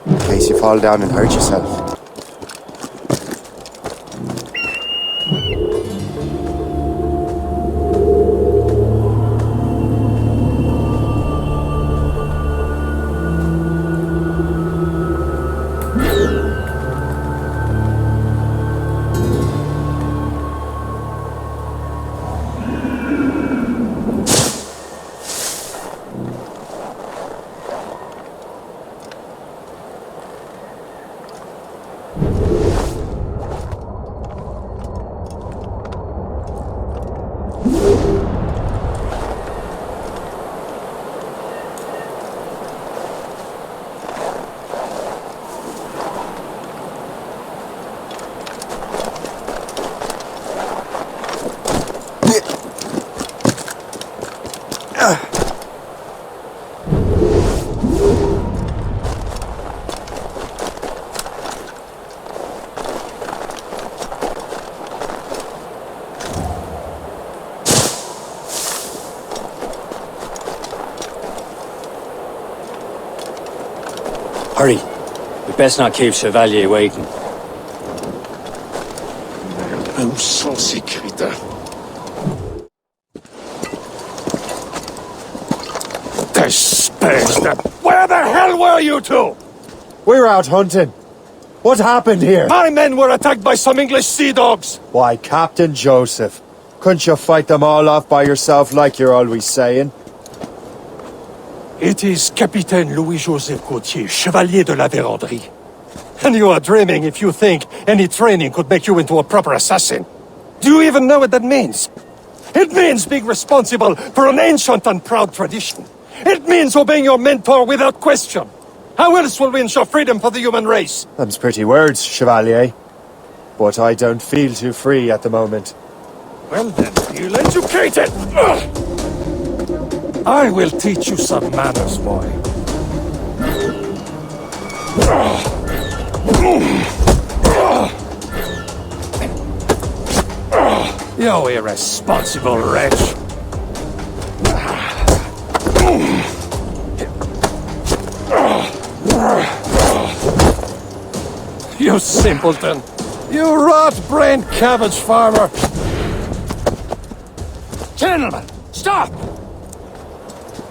In case you fall down and hurt yourself. Hurry. We best not keep Chevalier waiting. Où sont ces crétins? Where the hell were you two? We're out hunting. What happened here? My men were attacked by some English sea dogs. Why, Captain Joseph, couldn't you fight them all off by yourself like you're always saying? It is Capitaine Louis-Joseph Gauthier, Chevalier de la Vérendrye. And you are dreaming if you think any training could make you into a proper assassin. Do you even know what that means? It means being responsible for an ancient and proud tradition. It means obeying your mentor without question. How else will we ensure freedom for the human race? Them's pretty words, Chevalier. But I don't feel too free at the moment. Well then, feel educated! I will teach you some manners, boy. You irresponsible wretch! You simpleton! You rot-brained cabbage farmer! Gentlemen, stop!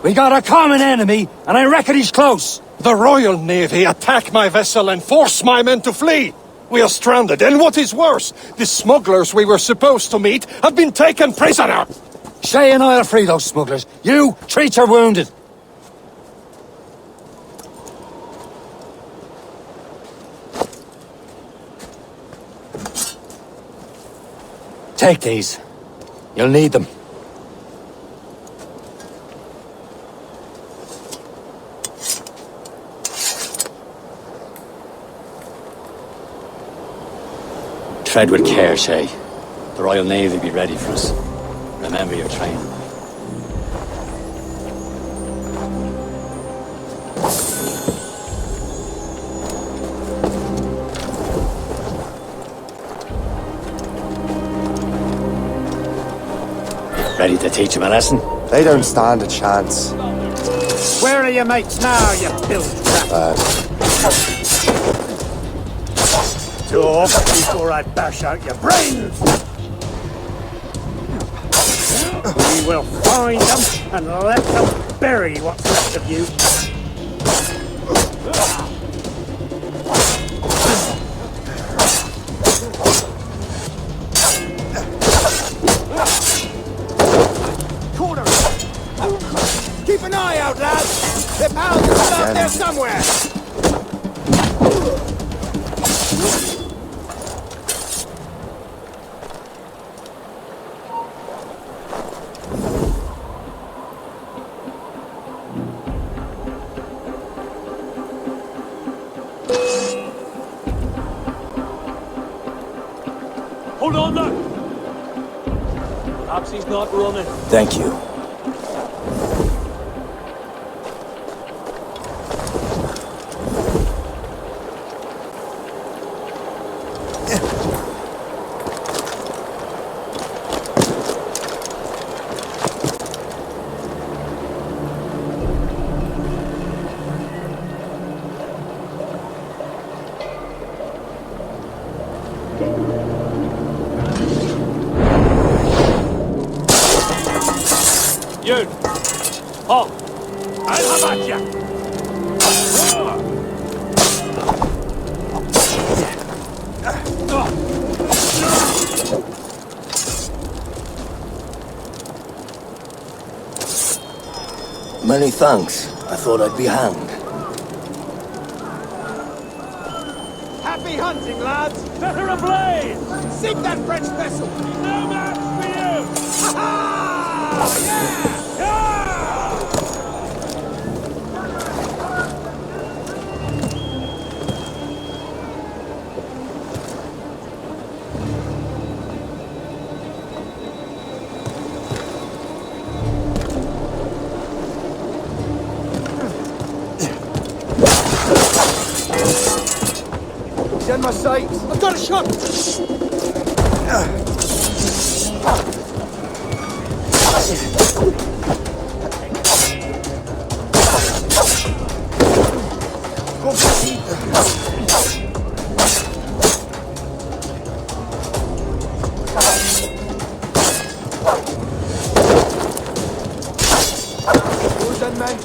We got a common enemy, and I reckon he's close. The Royal Navy attack my vessel and force my men to flee! We are stranded, and what is worse, the smugglers we were supposed to meet have been taken prisoner! Shay and I'll free those smugglers. You, treat your wounded. Take these. You'll need them. Tread with care, Shay. The Royal Navy be ready for us. Remember your training. Ready to teach him a lesson? They don't stand a chance. Where are your mates now, you filthy rat? Talk before I bash out your brains! We will find them and let them bury what's left of you. Keep an eye out, lads! Their pals are still out there somewhere! Hold on there! Perhaps he's not running. Thank you. Halt! I'll have at ya! Many thanks. I thought I'd be hanged. Happy hunting, lads! Set her ablaze! Sink that French vessel! No match for you! Ha ha! Yeah! Send my sights. I've got a shot! Who's that man?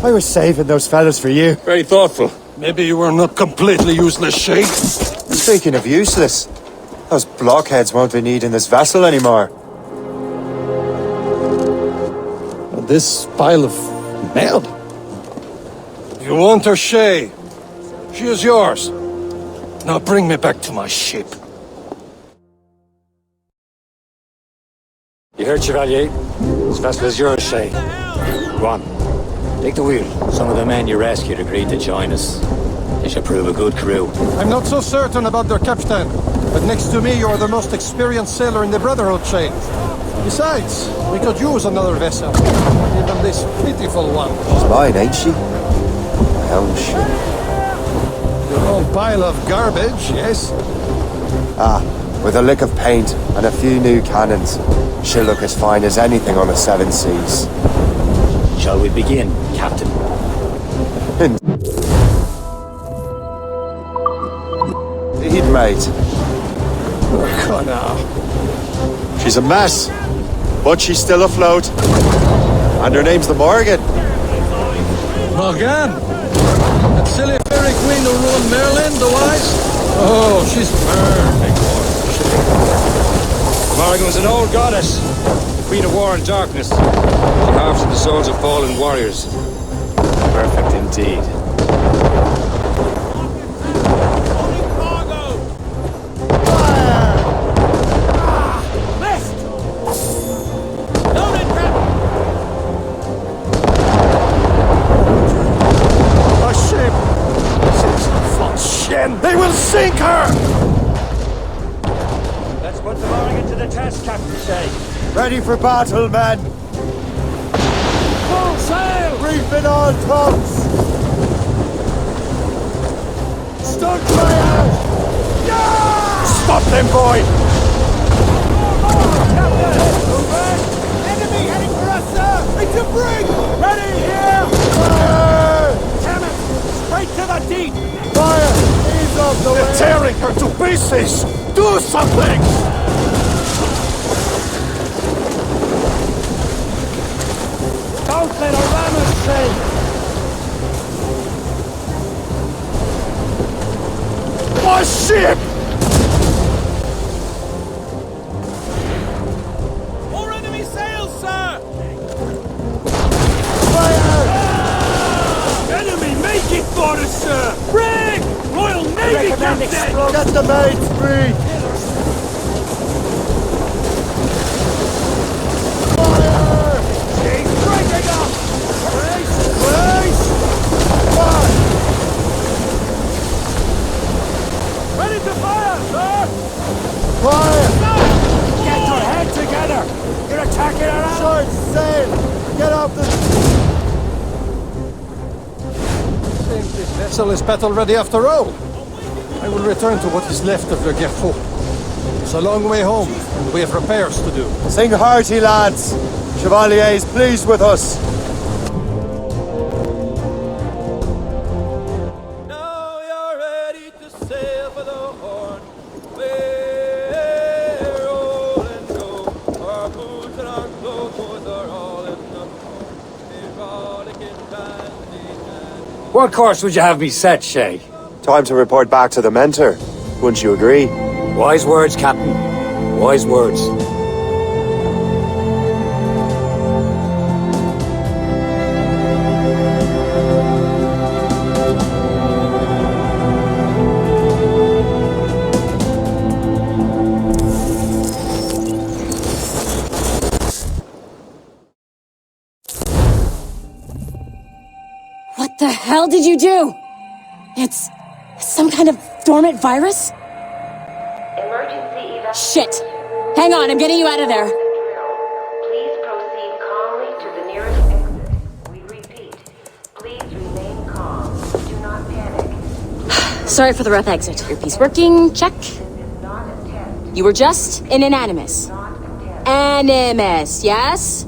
I was saving those fellas for you. Very thoughtful. Maybe you were not completely useless, Sheikh. Speaking of useless, those blockheads won't be needing this vessel anymore. This pile of mail? You want her, Shay? She is yours. Now bring me back to my ship. You heard, Chevalier? This vessel is yours, Shay. Go on. Take the wheel. Some of the men you rescued agreed to join us. They should prove a good crew. I'm not so certain about their captain, but next to me you are the most experienced sailor in the Brotherhood chain. Besides, we could use another vessel. Even this pitiful one. She's mine, ain't she? My own ship. Your own pile of garbage, yes? Ah, with a lick of paint and a few new cannons, she'll look as fine as anything on the seven seas. Shall we begin, Captain? Indeed, mate. Oh, now. She's a mess, but she's still afloat. And her name's the Morgan. Morgan? That silly fairy queen who ruined Merlin, the wise? Oh, she's perfect. Morgan was an old goddess, queen of war and darkness. She harvested the souls of fallen warriors. Perfect indeed. A ship! They will sink her! Let's put the Morgan to the test, Captain Shay. Ready for battle, men! Full sail! Reefing all tops! Stunt fire! Yeah! Stop them, boy! Enemy heading for us, sir! It's a brig! Ready here! Fire! Damn it! Straight to the deep! Fire! Ease off the They're way! tearing her to pieces! Do something! Don't let her ram us, Shay! My ship! More enemy sails, sir! Enemy, make it for us, sir! Brig! Royal Navy then explode. Get the mates free! Fire! She's breaking up! Please! Fire! Ready to fire, sir! Fire! Get your head together! You're attacking our ally! Short sail! Get off the... Think this vessel is battle ready after all. I will return to what is left of Le Gerfaut. It's a long way home, and we have repairs to do. Sing hearty, lads! Chevalier is pleased with us. Now you're ready to sail for the Horn. We're rolling go. Our boots and our clothes are all in the rollicking bandy. What course would you have me set, Shay? Time to report back to the mentor. Wouldn't you agree? Wise words, Captain. Wise words. What the hell did you do? It's some kind of dormant virus? Emergency evacuation. Shit! Hang on, I'm getting you out of there. Please proceed calmly to the nearest exit. We repeat, please remain calm. Do not panic. Sorry for the rough exit. Earpiece working, check. This is not a test. You were just an animus. Not a test. Animus, yes?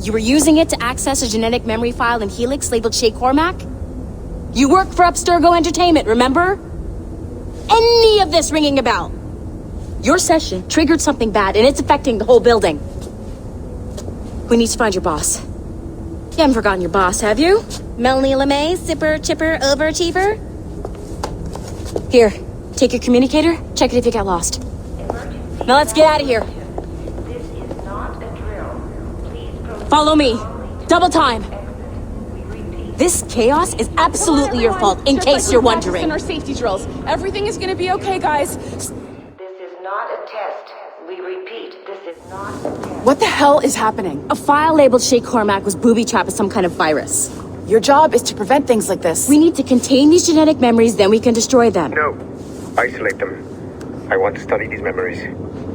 You were using it to access a genetic memory file in Helix labeled Shay Cormac? You work for Abstergo Entertainment, remember? Any of this ringing a bell? Your session triggered something bad, and it's affecting the whole building. We need to find your boss. You haven't forgotten your boss, have you? Melanie LeMay, zipper, chipper, overachiever? Here, take your communicator, check it if you got lost. Emergency Now let's get out of here. evacuation. This is not a drill. Please proceed Follow me. calmly to Double the time. nearest exit. We repeat. This chaos is absolutely your fault, in case you're wondering. Our safety drills. Everything is gonna be okay, guys. This is not a test. We repeat, this is not a test. What the hell is happening? A file labeled Shay Cormac was booby-trapped with some kind of virus. Your job is to prevent things like this. We need to contain these genetic memories, then we can destroy them. No. Isolate them. I want to study these memories.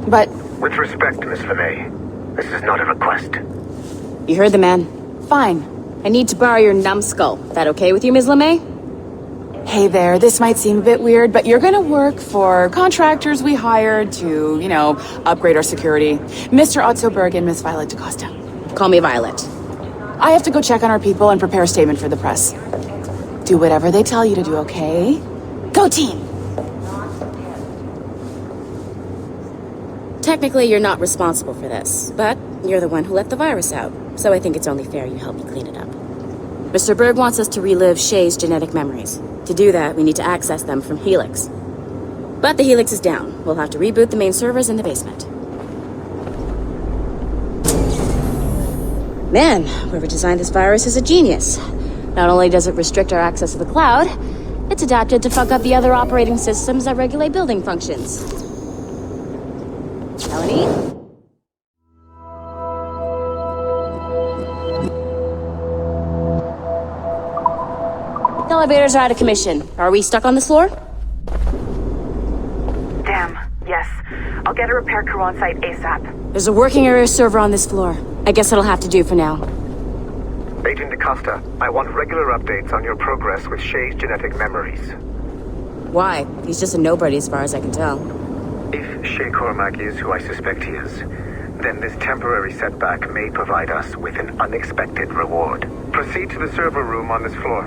But With respect, Miss LeMay, this is not a request. You heard the man. fine. I need to borrow your numbskull. That okay with you, Ms. LeMay? Hey there, this might seem a bit weird, but you're gonna work for contractors we hired to, upgrade our security. Mr. Otto Berg and Miss Violet DaCosta. Call me Violet. I have to go check on our people and prepare a statement for the press. Do whatever they tell you to do, okay? Go team! Technically, you're not responsible for this, but you're the one who let the virus out, so I think it's only fair you help me clean it up. Mr. Berg wants us to relive Shay's genetic memories. To do that, we need to access them from Helix. But the Helix is down. We'll have to reboot the main servers in the basement. Man, whoever designed this virus is a genius. Not only does it restrict our access to the cloud, it's adapted to fuck up the other operating systems that regulate building functions. Melanie? The elevators are out of commission. Are we stuck on this floor? Damn, yes. I'll get a repair crew on site ASAP. There's a working area server on this floor. I guess it'll have to do for now. Agent DaCosta, I want regular updates on your progress with Shay's genetic memories. Why? He's just a nobody as far as I can tell. If Shay Cormac is who I suspect he is, then this temporary setback may provide us with an unexpected reward. Proceed to the server room on this floor.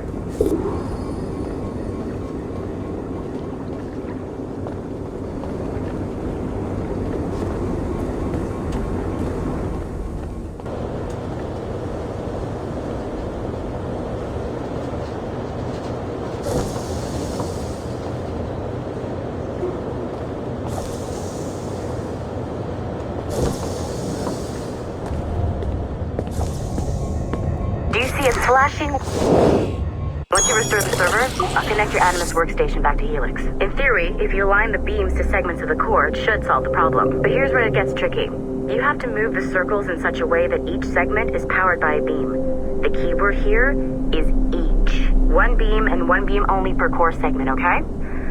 Do you see it flashing? With Once you restore the server, I'll connect your Animus workstation back to Helix. In theory, if you align the beams to segments of the core, it should solve the problem. But here's where it gets tricky. You have to move the circles in such a way that each segment is powered by a beam. The keyword here is each. One beam and one beam only per core segment, okay?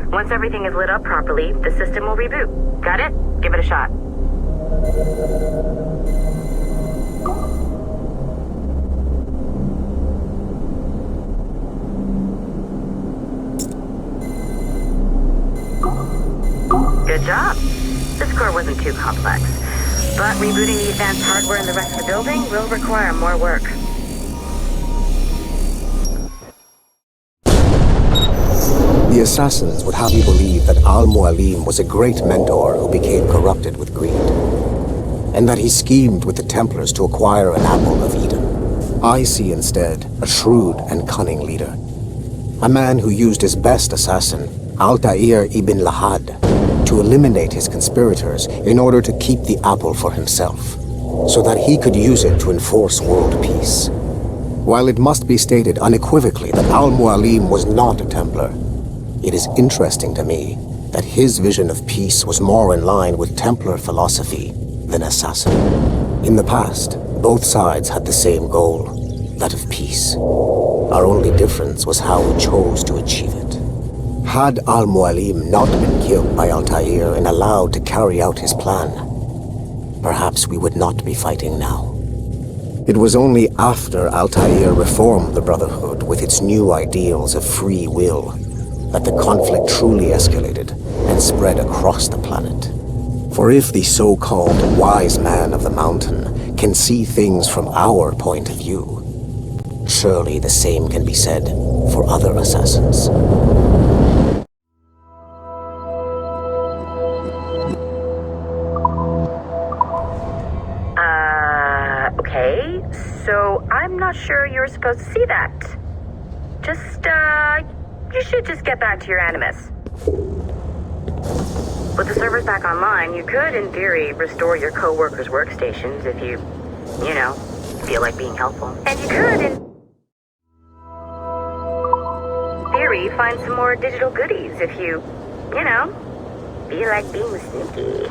Once everything is lit up properly, the system will reboot. Got it? Give it a shot. Good job. This core wasn't too complex, but rebooting the advanced hardware in the rest of the building will require more work. The assassins would have you believe that Al-Mualim was a great mentor who became corrupted with greed, and that he schemed with the Templars to acquire an apple of Eden. I see instead a shrewd and cunning leader, a man who used his best assassin, Altair ibn Lahad, to eliminate his conspirators in order to keep the apple for himself, so that he could use it to enforce world peace. While it must be stated unequivocally that Al-Mualim was not a Templar, it is interesting to me that his vision of peace was more in line with Templar philosophy than assassin. In the past, both sides had the same goal, that of peace. Our only difference was how we chose to achieve it. Had Al-Mualim not been killed by Altair and allowed to carry out his plan, perhaps we would not be fighting now. It was only after Altair reformed the Brotherhood with its new ideals of free will that the conflict truly escalated and spread across the planet. For if the so-called wise man of the mountain can see things from our point of view, surely the same can be said for other assassins. Okay, so I'm not sure you're supposed to see that. You should just get back to your Animus. With the servers back online, you could, in theory, restore your co-workers' workstations if you feel like being helpful. And you could, in theory, find some more digital goodies if you feel like being sneaky.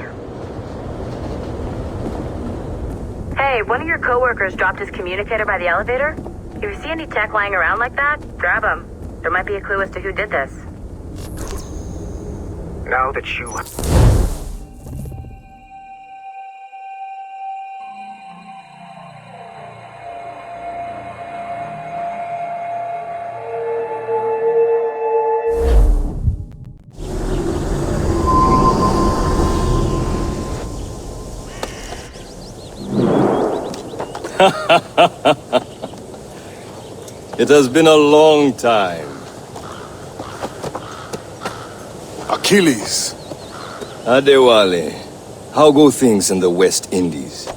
Hey, one of your co-workers dropped his communicator by the elevator. If you see any tech lying around like that, grab them. There might be a clue as to who did this. Now that you... It has been a long time. Achilles. Adewale, how go things in the West Indies?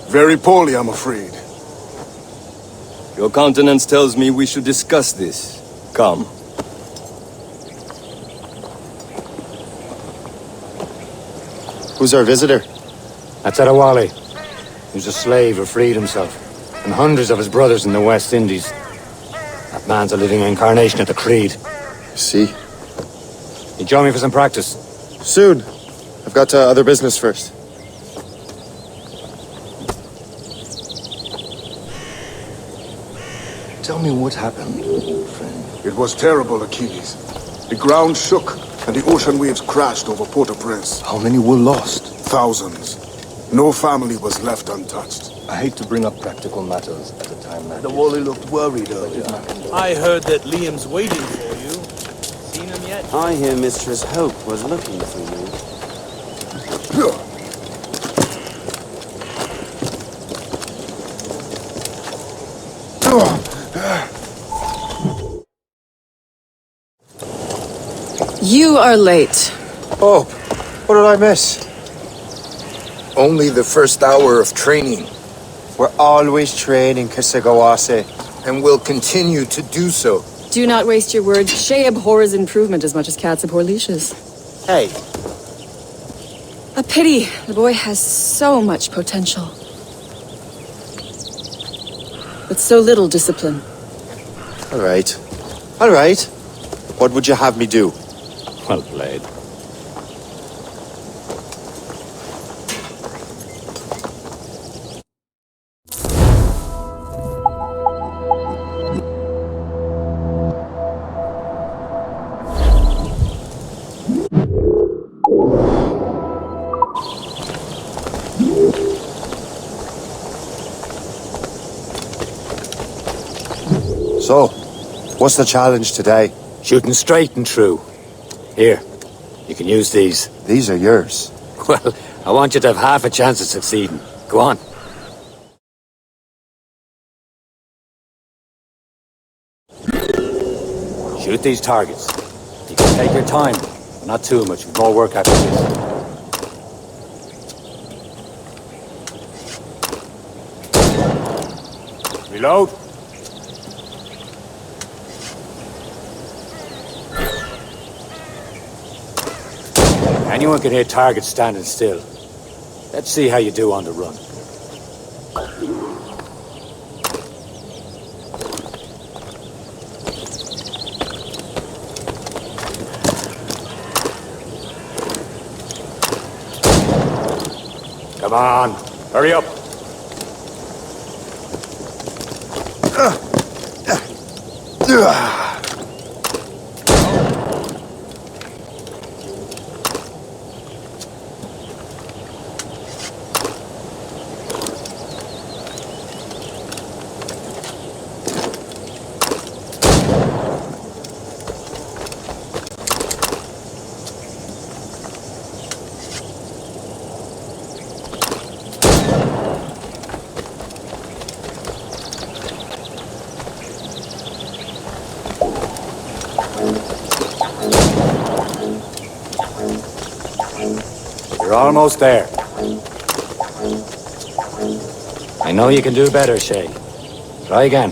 Very poorly, I'm afraid. Your countenance tells me we should discuss this. Come. Who's our visitor? That's Adewale. He was a slave who freed himself, and hundreds of his brothers in the West Indies. That man's a living incarnation of the Creed. See? You join me for some practice? Soon. I've got other business first. Tell me what happened, old friend. It was terrible, Achilles. The ground shook, and the ocean waves crashed over Port-au-Prince. How many were lost? Thousands. No family was left untouched. I hate to bring up practical matters at a time like The this. Wally looked worried earlier. I heard that Liam's waiting for you. Seen him yet? I hear Mistress Hope was looking for you. You are late. Oh, what did I miss? Only the first hour of training. We're always training, Kisagawase. And will continue to do so. Do not waste your words. Shay abhors improvement as much as cats abhor leashes. Hey. A pity. The boy has so much potential. But so little discipline. All right. All right. What would you have me do? Well played. So, what's the challenge today? Shooting straight and true. Here, you can use these. These are yours. Well, I want you to have half a chance of succeeding. Go on. Shoot these targets. You can take your time, but not too much. We've more work after this. Reload. Anyone can hit targets standing still. Let's see how you do on the run. Come on, hurry up. You're almost there. I know you can do better, Shay. Try again.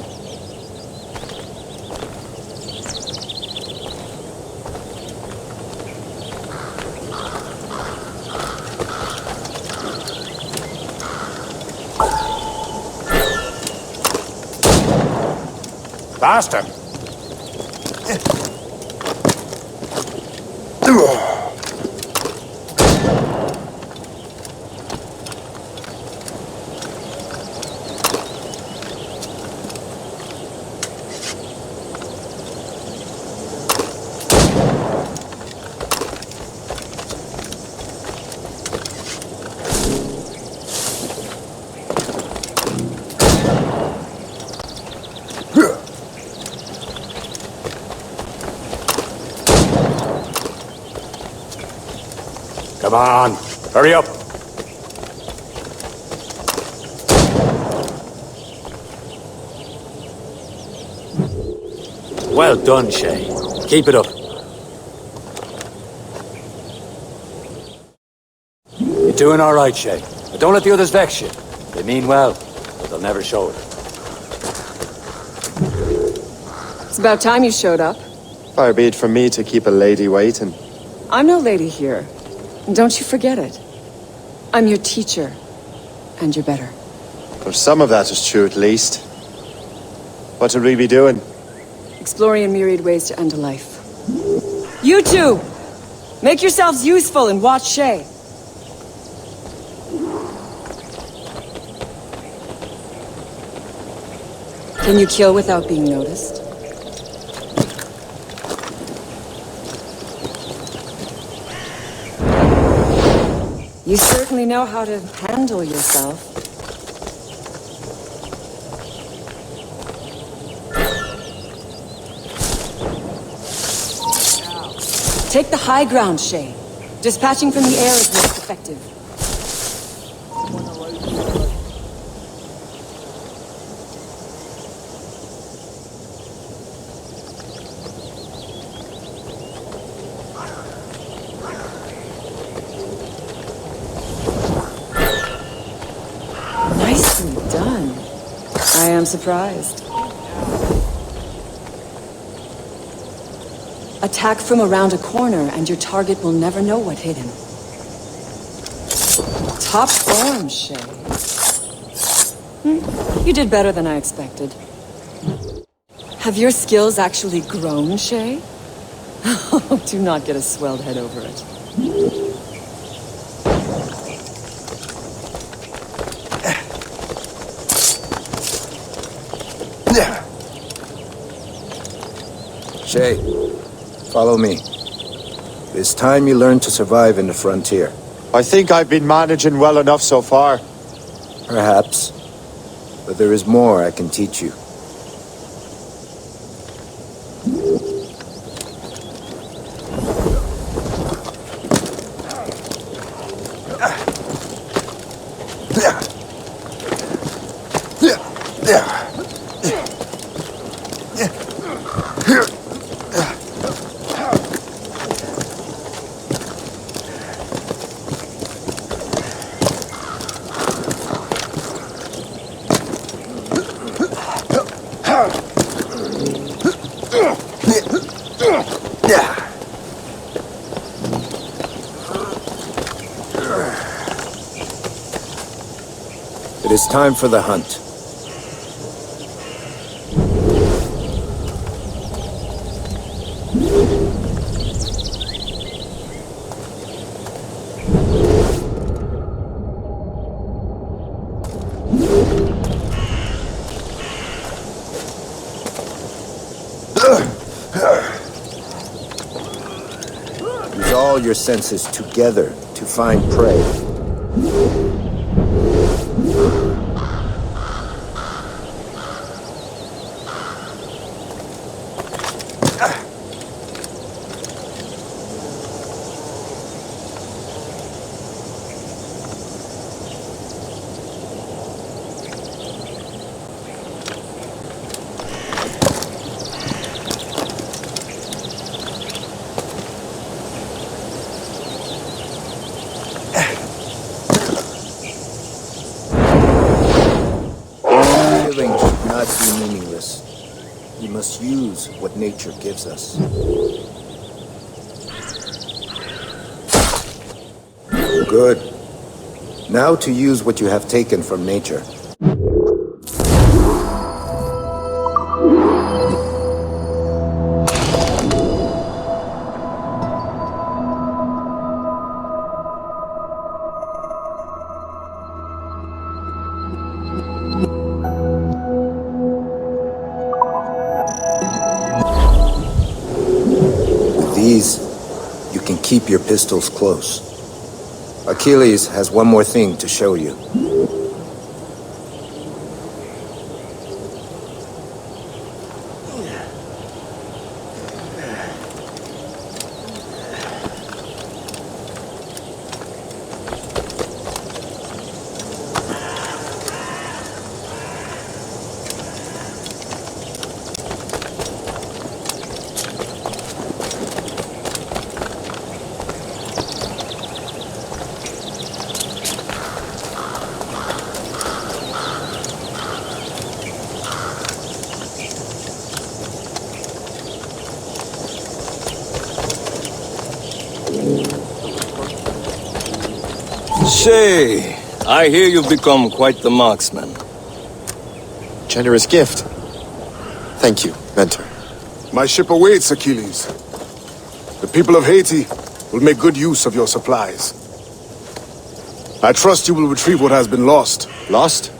Faster. Come on, hurry up. Well done, Shay. Keep it up. You're doing all right, Shay. But don't let the others vex you. They mean well, but they'll never show it. It's about time you showed up. Far be it from me to keep a lady waiting. I'm no lady here. And don't you forget it. I'm your teacher. And you're better. Well, some of that is true, at least. What would we be doing? Exploring a myriad ways to end a life. You two! Make yourselves useful and watch Shay. Can you kill without being noticed? You certainly know how to handle yourself. Take the high ground, Shay. Dispatching from the air is most effective. Nicely done. I am surprised. Attack from around a corner and your target will never know what hit him. Top form, Shay. You did better than I expected. Have your skills actually grown, Shay? Oh, do not get a swelled head over it. Shay, follow me. It's time you learn to survive in the frontier. I think I've been managing well enough so far. Perhaps. But there is more I can teach you. It is time for the hunt. Use all your senses together to find prey. Killing should not be meaningless. We must use what nature gives us. Good. Now to use what you have taken from nature. With these, you can keep your pistols close. Achilles has one more thing to show you. Shay, I hear you've become quite the marksman. Generous gift. Thank you, Mentor. My ship awaits, Achilles. The people of Haiti will make good use of your supplies. I trust you will retrieve what has been lost. Lost?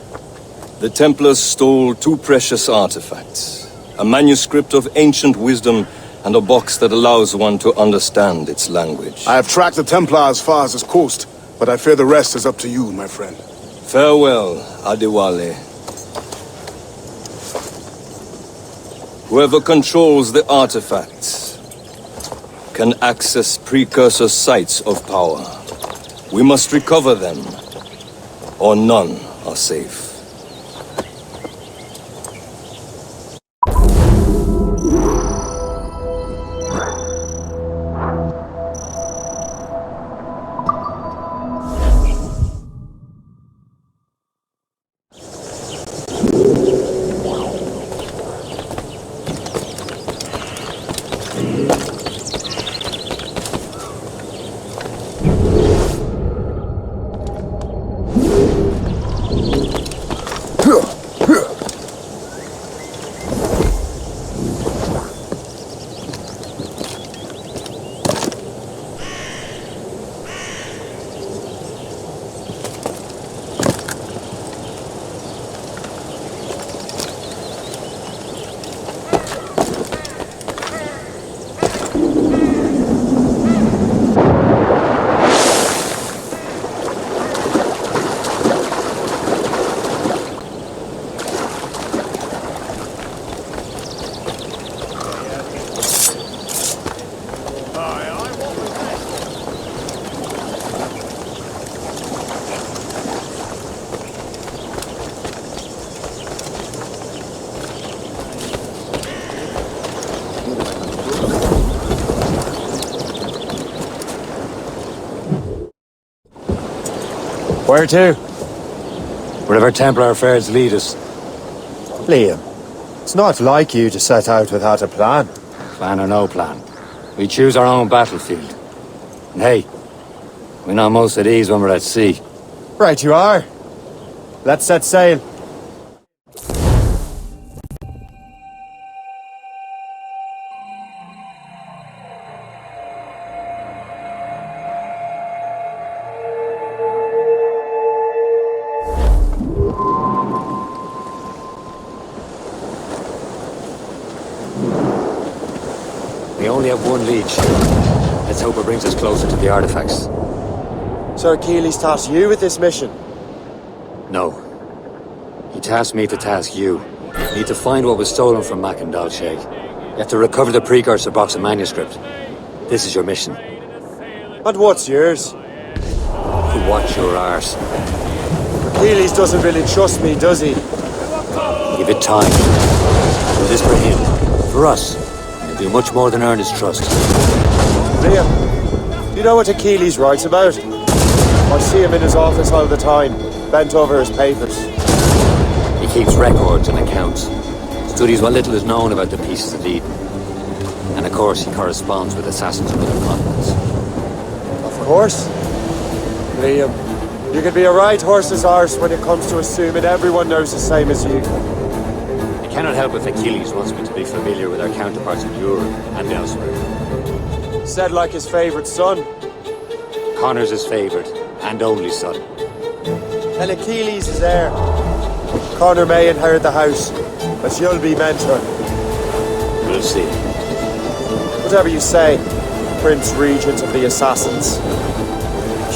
The Templars stole two precious artifacts. A manuscript of ancient wisdom and a box that allows one to understand its language. I have tracked the Templar as far as this coast, but I fear the rest is up to you, my friend. Farewell, Adewale. Whoever controls the artifacts can access precursor sites of power. We must recover them, or none are safe. Where to? Wherever Templar affairs lead us. Liam, it's not like you to set out without a plan. Plan or no plan. We choose our own battlefield. And hey, we know most of these when we're at sea. Right you are. Let's set sail. We only have one leech. Let's hope it brings us closer to the artifacts. Sir Achilles tasked you with this mission? No. He tasked me to task you. You need to find what was stolen from Mac and Dalshay. You have to recover the precursor box of manuscript. This is your mission. And what's yours? To watch your arse. Achilles doesn't really trust me, does he? Give it time. Do this for him. For us. And he'll do much more than earn his trust. Liam, do you know what Achilles writes about? I see him in his office all the time, bent over his papers. He keeps records and accounts. Studies what little is known about the pieces of Eden. And of course, he corresponds with assassins on other continents. Of course. Liam, you could be a right horse's arse when it comes to assuming everyone knows the same as you. I cannot help if Achilles wants me to be familiar with our counterparts in Europe and elsewhere. Said like his favourite son. Connor's his favourite, and only son. And Achilles is heir. Connor may inherit the house, but you'll be mentor. We'll see. Whatever you say, Prince Regent of the Assassins.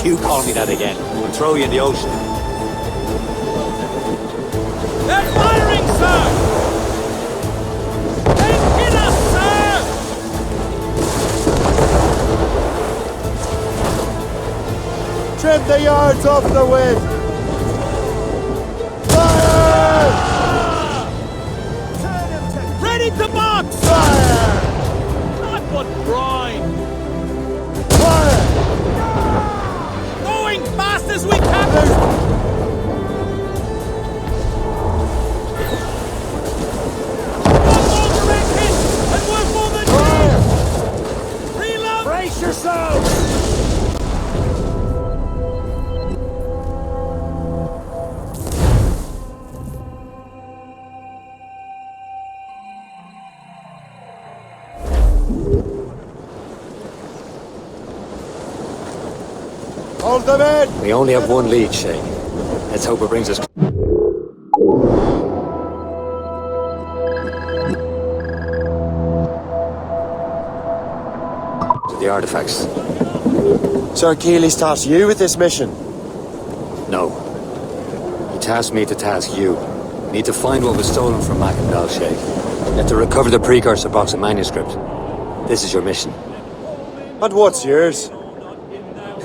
You call me that again, I'll throw you in the ocean. They're firing, sir! They hit us, sir! Trim the yards off the wind! Fire! Ready to box! Fire! Not but brine! Fire! Going fast as we can! Brace yourselves! Hold them in! We only have one lead, Shay. Let's hope it brings us... to the artifacts. Sir Achilles tasked you with this mission? No. He tasked me to task you. You need to find what was stolen from Mac and Dalshay. You have to recover the precursor box of manuscript. This is your mission. And what's yours?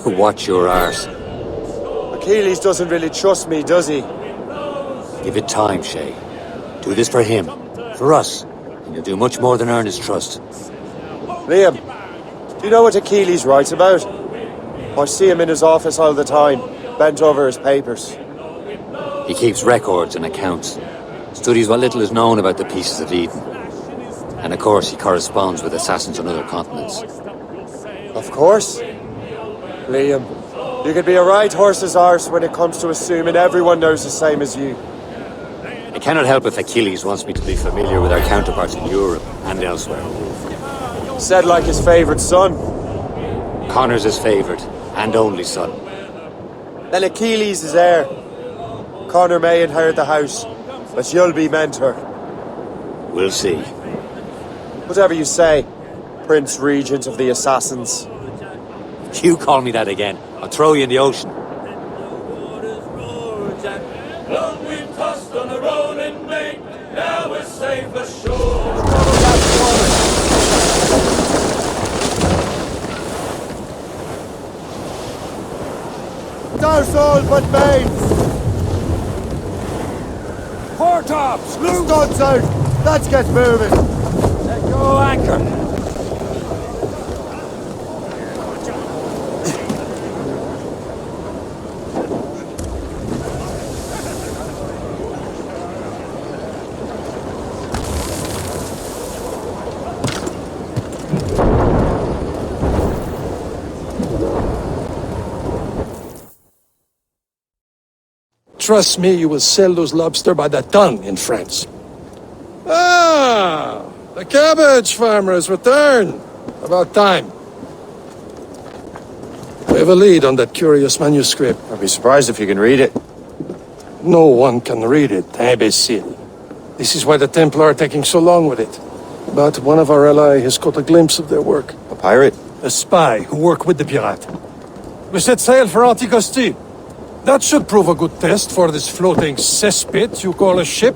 Watch your arse. Achilles doesn't really trust me, does he? Give it time, Shay. Do this for him. For us. And you'll do much more than earn his trust. Liam, do you know what Achilles writes about? I see him in his office all the time, bent over his papers. He keeps records and accounts. Studies what little is known about the pieces of Eden. And of course, he corresponds with assassins on other continents. Of course. Liam, you could be a right horse's arse when it comes to assuming everyone knows the same as you. I cannot help if Achilles wants me to be familiar with our counterparts in Europe and elsewhere. Said like his favourite son. Connor's his favourite, and only son. Then Achilles is heir. Connor may inherit the house, but you'll be mentor. We'll see. Whatever you say, Prince Regent of the Assassins. You call me that again, I'll throw you in the ocean. Douse all but mates! Portops, loose! Studs out! Let's get moving! Let go anchor! trust me, you will sell those lobster by the ton in France. Ah, the cabbage farmer has returned. About time. We have a lead on that curious manuscript. I'd be surprised if you can read it. No one can read it, imbecile. This is why the Templar are taking so long with it. But one of our allies has caught a glimpse of their work. A pirate? A spy who worked with the pirate. We set sail for Anticosti. That should prove a good test for this floating cesspit you call a ship.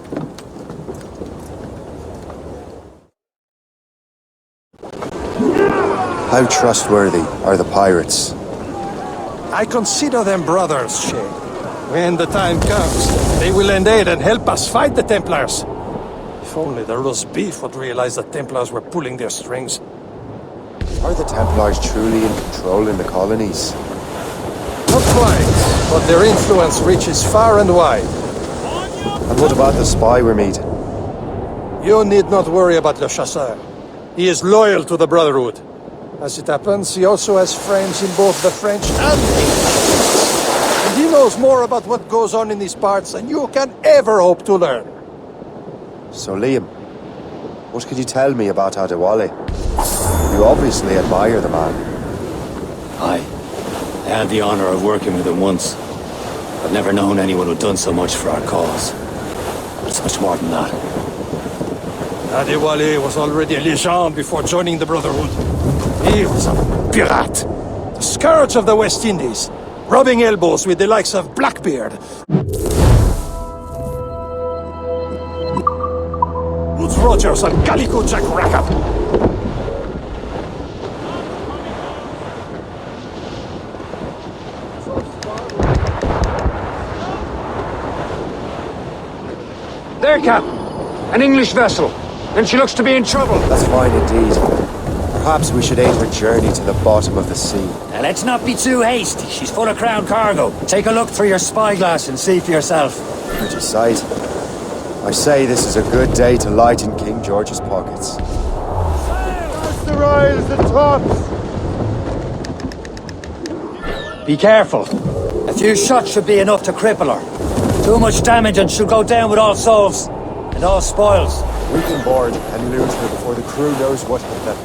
How trustworthy are the pirates? I consider them brothers, Shay. When the time comes, they will lend aid and help us fight the Templars. If only the roast beef would realize the Templars were pulling their strings. Are the Templars truly in control in the colonies? Not quite, but their influence reaches far and wide. And what about the spy we're meeting? You need not worry about Le Chasseur. He is loyal to the Brotherhood. As it happens, he also has friends in both the French and English. And he knows more about what goes on in these parts than you can ever hope to learn. So, Liam, what could you tell me about Adewale? You obviously admire the man. I had the honor of working with him once. I've never known anyone who'd done so much for our cause. But it's much more than that. Adewale was already a legend before joining the Brotherhood. He was a pirate, the scourge of the West Indies, rubbing elbows with the likes of Blackbeard. Woods Rogers and Calico Jack Rackham. There, Captain. An English vessel. And she looks to be in trouble. That's fine indeed. Perhaps we should aid her journey to the bottom of the sea. Now, let's not be too hasty. She's full of crown cargo. Take a look through your spyglass and see for yourself. Pretty sight. I say this is a good day to lighten King George's pockets. That's the rise and tops! Be careful. A few shots should be enough to cripple her. Too much damage and she'll go down with all souls. And all spoils. We can board and loot her before the crew knows what hit them.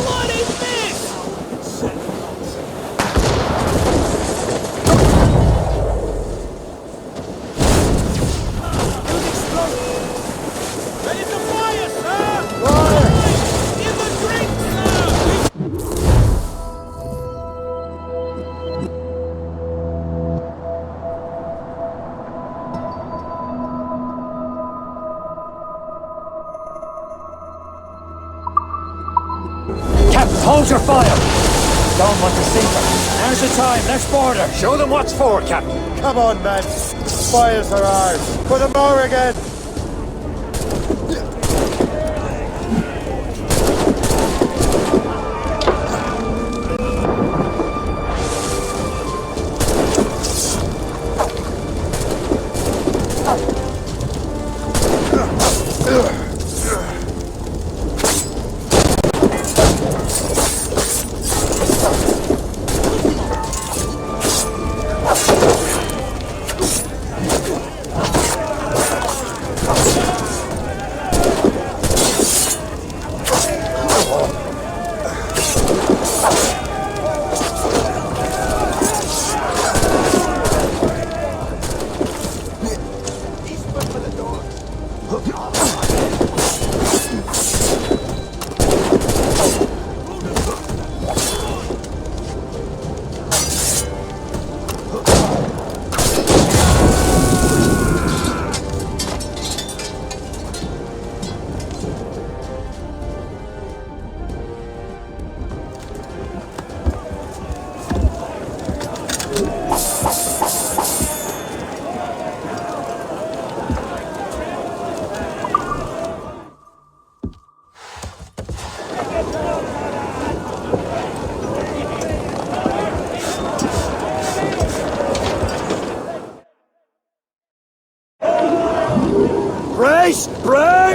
What is this? Ready to fire, sir! Fire! Give a drink, sir! Hold your fire! Don't want to sink her. Now's the time. Let's board her. Show them what's for, Captain. Come on, men. Fires are ours. For the more again.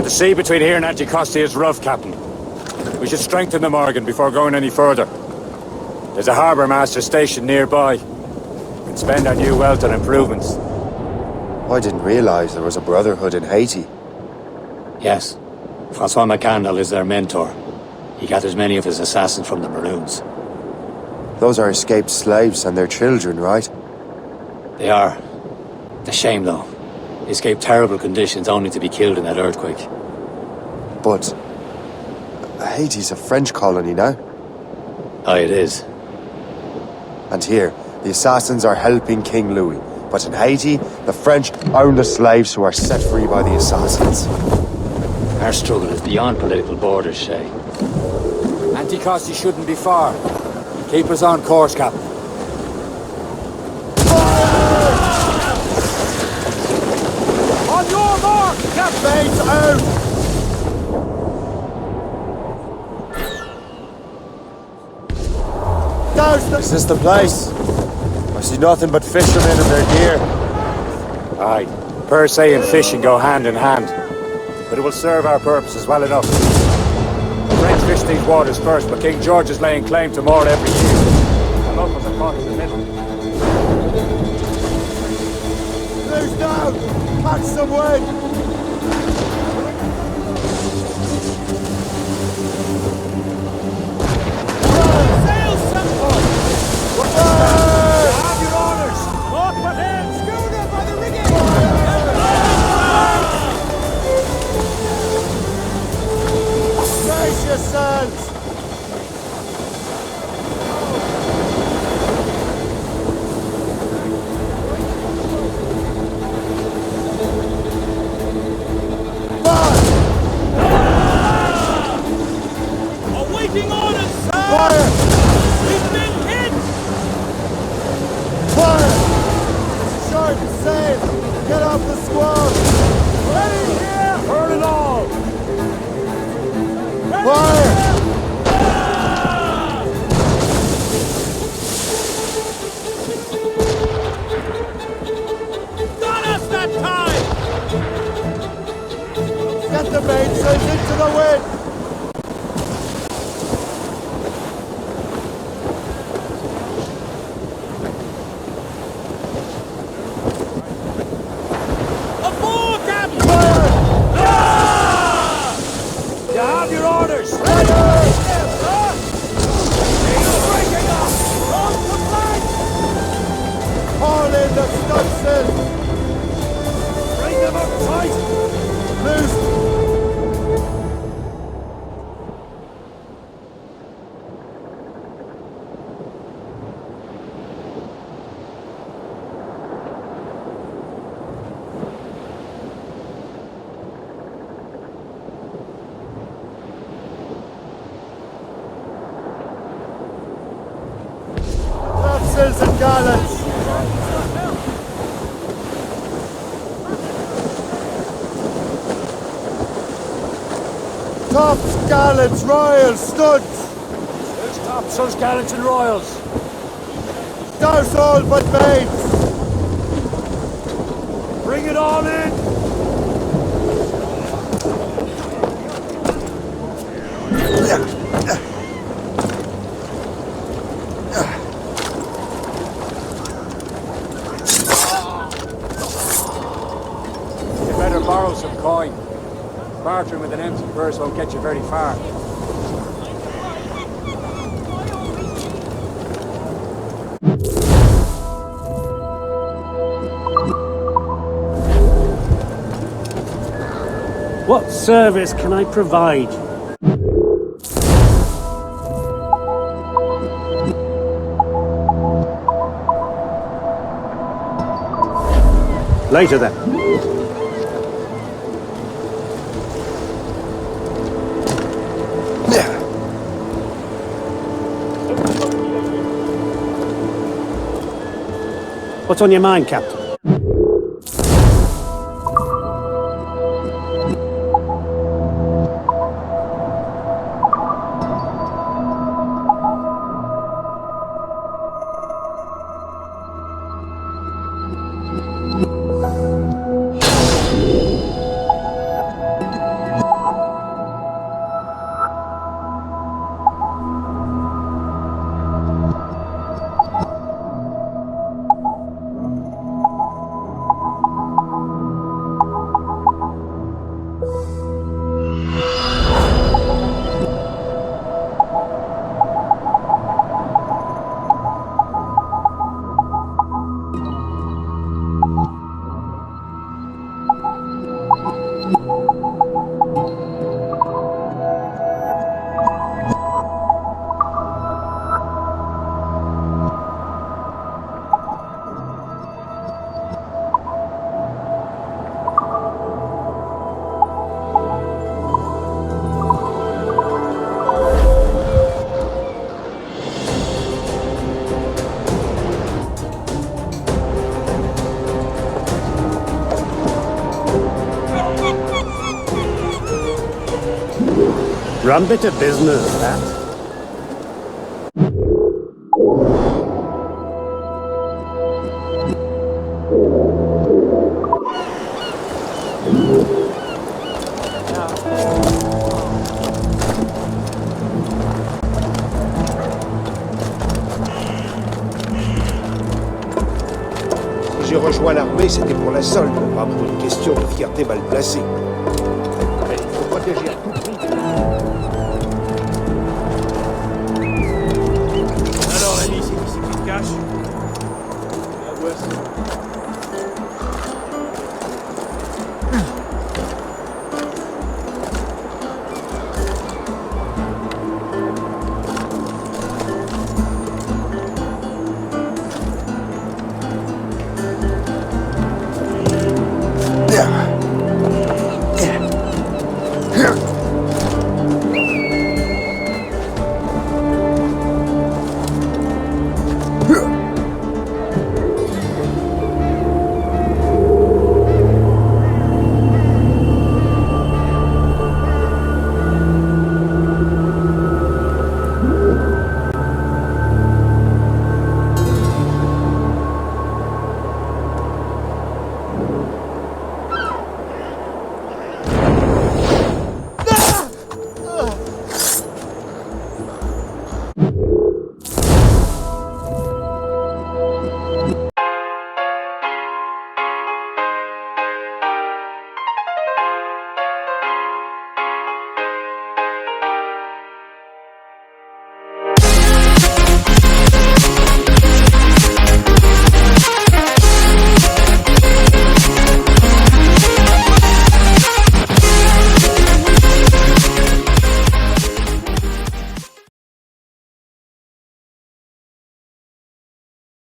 The sea between here and Anticosti is rough, Captain. We should strengthen the Morgan before going any further. There's a harbour master stationed nearby. can spend our new wealth on improvements. I didn't realize there was a brotherhood in Haiti. Yes. Francois McCandle is their mentor. He gathers many of his assassins from the Maroons. Those are escaped slaves and their children, right? They are. It's a shame, though. They escaped terrible conditions only to be killed in that earthquake. But Haiti's a French colony now. Aye, it is. And here, the assassins are helping King Louis. But in Haiti, the French own the slaves who are set free by the assassins. Our struggle is beyond political borders, Shay. Anticosti shouldn't be far. Keep us on course, Captain. On your mark, Captain's out! Is this the place? I see nothing but fishermen and their gear. Aye. Per se and fishing go hand in hand. But it will serve our purposes well enough. The French fish these waters first, but King George is laying claim to more every year. The locals are caught in the middle. Loose down! Catch some wind! Sail simple! Have your orders! Mark within! Schooner by the rigging! Brace yourselves! Awaiting orders, sir! Fire! We've been hit! Fire! Short sail! Get off the squall! Ready here! Burn it all! Fire! Got us that time! Get the mainsails into the wind! Aboard, Captain! Fire! You have your orders! Breaking up! On the flank! Haul in the stunsail! Bring them up tight! Loose! Topsails and gallants! Tops, gallants, royals, studs! There's topsails, gallants, and royals. Douse all but mains! Bring it all in! You better borrow some coin. Bartering with an empty purse won't get you very far. What service can I provide? Later then. What's on your mind, Captain? Rum bit of business, that. Si j'ai rejoint l'armée, c'était pour la solde, pas pour une question de fierté mal placée.